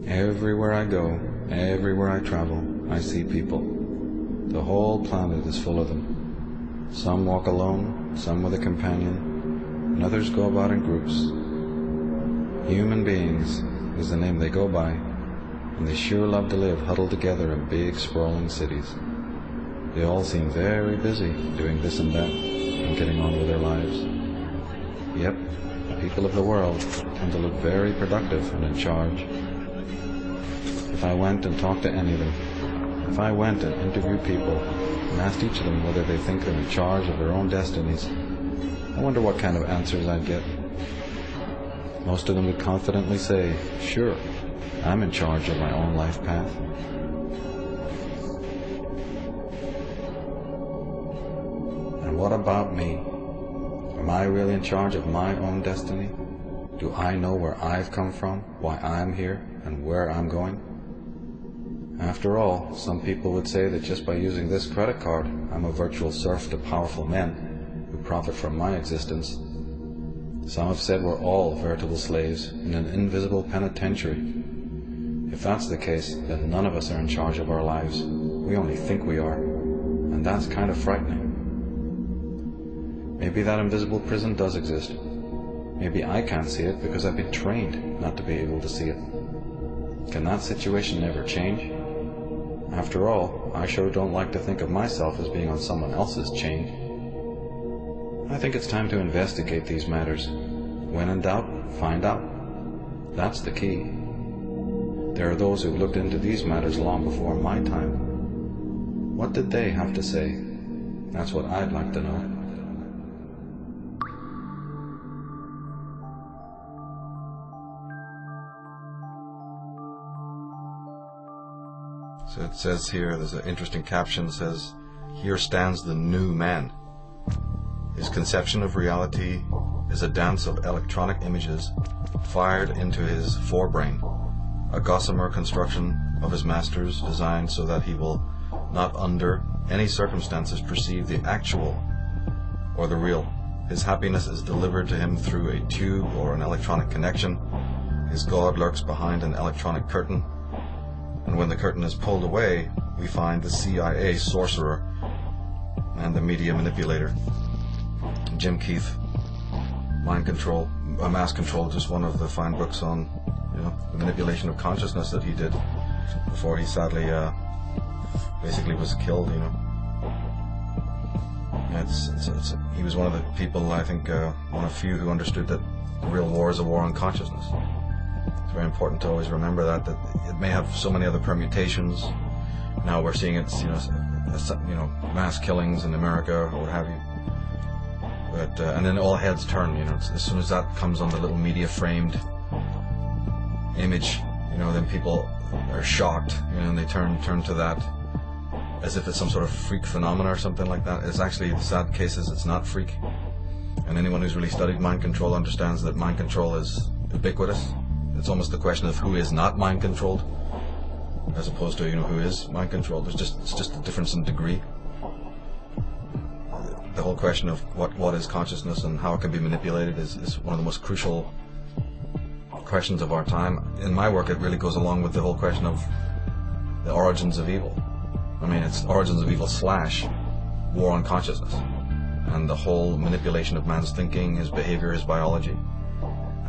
Everywhere I go, everywhere I travel, I see people. The whole planet is full of them. Some walk alone, some with a companion, and others go about in groups. Human beings is the name they go by, and they sure love to live huddled together in big, sprawling cities. They all seem very busy doing this and that, and getting on with their lives. Yep, the people of the world tend to look very productive and in charge. If I went and talked to any of them, if I went and interviewed people and asked each of them whether they think they're in charge of their own destinies, I wonder what kind of answers I'd get. Most of them would confidently say, sure, I'm in charge of my own life path. And what about me? Am I really in charge of my own destiny? Do I know where I've come from, why I'm here, and where I'm going? After all, some people would say that just by using this credit card, I'm a virtual serf to powerful men who profit from my existence. Some have said we're all veritable slaves in an invisible penitentiary. If that's the case, then none of us are in charge of our lives. We only think we are, and that's kind of frightening. Maybe that invisible prison does exist. Maybe I can't see it because I've been trained not to be able to see it. Can that situation ever change? After all, I sure don't like to think of myself as being on someone else's chain. I think it's time to investigate these matters. When in doubt, find out. That's the key. There are those who've looked into these matters long before my time. What did they have to say? That's what I'd like to know. So it says here, there's an interesting caption that says, "Here stands the new man. His conception of reality is a dance of electronic images fired into his forebrain, a gossamer construction of his masters designed so that he will not under any circumstances perceive the actual or the real. His happiness is delivered to him through a tube or an electronic connection. His God lurks behind an electronic curtain. And when the curtain is pulled away, we find the CIA sorcerer and the media manipulator." Jim Keith, Mind Control, Mass Control, just one of the fine books on, the manipulation of consciousness that he did before he sadly basically was killed. He was one of the people, I think, one of few who understood that the real war is a war on consciousness. It's very important to always remember that it may have so many other permutations. Now we're seeing it's mass killings in America or what have you. But and then all heads turn. As soon as that comes on the little media framed image, then people are shocked. And they turn to that as if it's some sort of freak phenomena or something like that. It's actually, the sad case is it's not freak. And anyone who's really studied mind control understands that mind control is ubiquitous. It's almost the question of who is not mind controlled, as opposed to who is mind controlled. It's just a difference in degree. The whole question of what is consciousness and how it can be manipulated is one of the most crucial questions of our time. In my work, it really goes along with the whole question of the origins of evil. I mean, it's origins of evil / war on consciousness, and the whole manipulation of man's thinking, his behavior, his biology.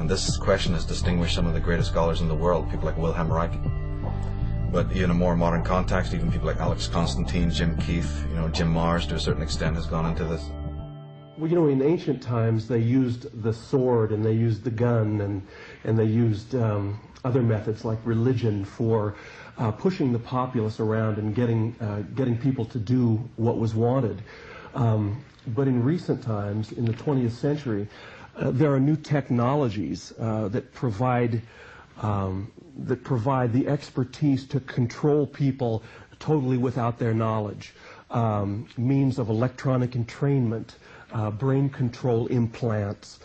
And this question has distinguished some of the greatest scholars in the world, people like Wilhelm Reich. But in a more modern context, even people like Alex Constantine, Jim Keefe, Jim Marrs to a certain extent has gone into this. Well, in ancient times they used the sword and they used the gun and they used other methods like religion for pushing the populace around and getting people to do what was wanted. But in recent times, in the 20th century, there are new technologies that provide the expertise to control people totally without their knowledge. Means of electronic entrainment, brain control implants,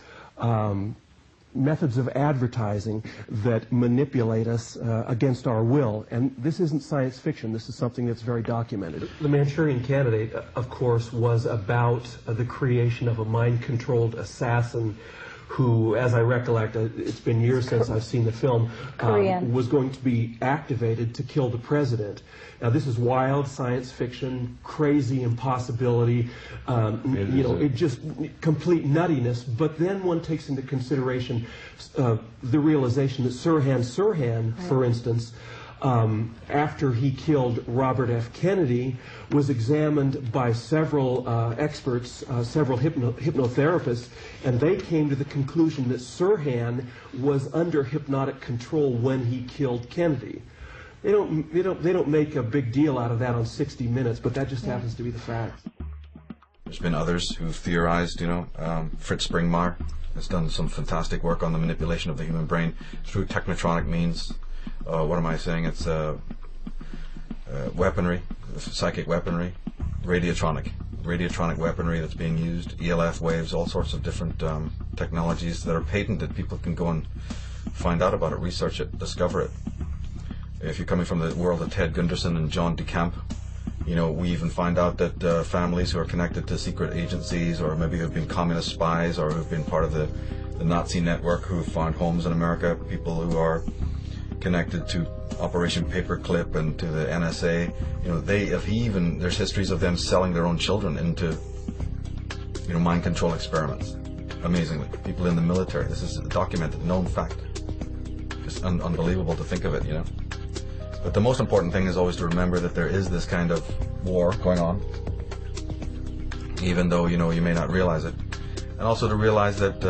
methods of advertising that manipulate us against our will. And this isn't science fiction. This is something that's very documented. The Manchurian Candidate, of course, was about the creation of a mind-controlled assassin who, as I recollect, it's been years since I've seen the film, was going to be activated to kill the president. Now, this is wild science fiction, crazy impossibility, it just complete nuttiness. But then one takes into consideration the realization that Tsarion, for instance, after he killed Robert F. Kennedy, was examined by several experts, several hypnotherapists, and they came to the conclusion that Tsarion was under hypnotic control when he killed Kennedy. They don't make a big deal out of that on 60 Minutes, but that just happens to be the fact. There's been others who've theorized, Fritz Springmeier has done some fantastic work on the manipulation of the human brain through technotronic means. What am I saying? It's weaponry, psychic weaponry, radiotronic weaponry that's being used, ELF waves, all sorts of different technologies that are patented. People can go and find out about it, research it, discover it. If you're coming from the world of Ted Gunderson and John DeCamp, we even find out that families who are connected to secret agencies, or maybe who've been communist spies, or who've been part of the Nazi network, who've found homes in America, people who are connected to Operation Paperclip and to the NSA, there's histories of them selling their own children into, mind control experiments. Amazingly, people in the military. This is a documented, known fact. It's unbelievable to think of it, But the most important thing is always to remember that there is this kind of war going on, even though, you may not realize it. And also to realize that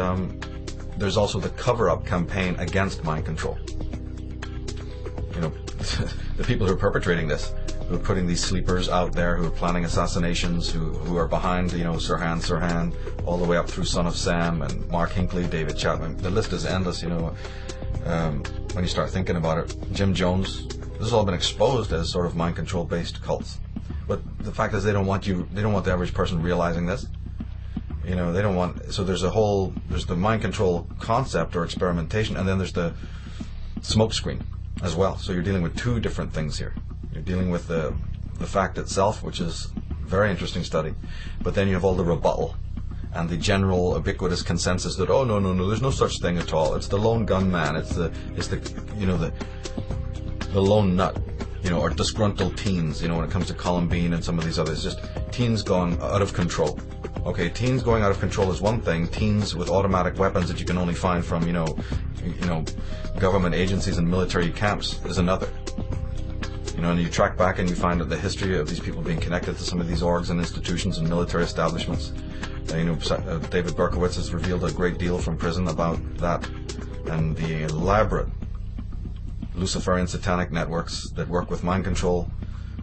there's also the cover-up campaign against mind control. The people who are perpetrating this, who are putting these sleepers out there, who are planning assassinations, who are behind, Sirhan, all the way up through Son of Sam and Mark Hinckley, David Chapman. The list is endless, when you start thinking about it. Jim Jones, this has all been exposed as sort of mind control based cults. But the fact is they don't want the average person realizing this. They don't want, so there's the mind control concept or experimentation, and then there's the smoke screen as well. So you're dealing with two different things here. You're dealing with the fact itself, which is a very interesting study, but then you have all the rebuttal and the general ubiquitous consensus that, oh, no, there's no such thing at all. It's the lone gunman. It's the lone nut, or disgruntled teens, when it comes to Columbine and some of these others, just teens going out of control. Okay, teens going out of control is one thing. Teens with automatic weapons that you can only find from, government agencies and military camps is another. And you track back and you find out the history of these people being connected to some of these orgs and institutions and military establishments. David Berkowitz has revealed a great deal from prison about that and the elaborate Luciferian satanic networks that work with mind control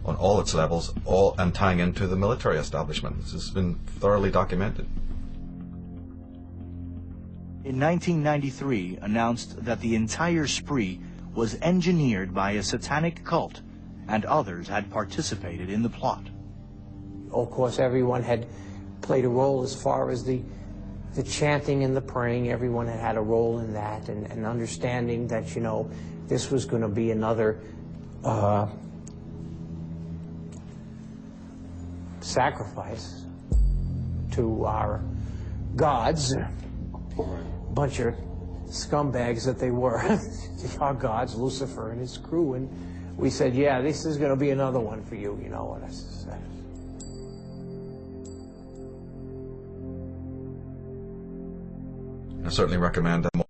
on all its levels, and tying into the military establishment. This has been thoroughly documented. In 1993, announced that the entire spree was engineered by a satanic cult, and others had participated in the plot. Of course, everyone had played a role as far as the chanting and the praying. Everyone had a role in that, and understanding that, this was going to be another sacrifice to our gods. Bunch of scumbags that they were. Our gods, Lucifer and his crew, and we said, yeah, this is going to be another one for you, And I certainly recommend that.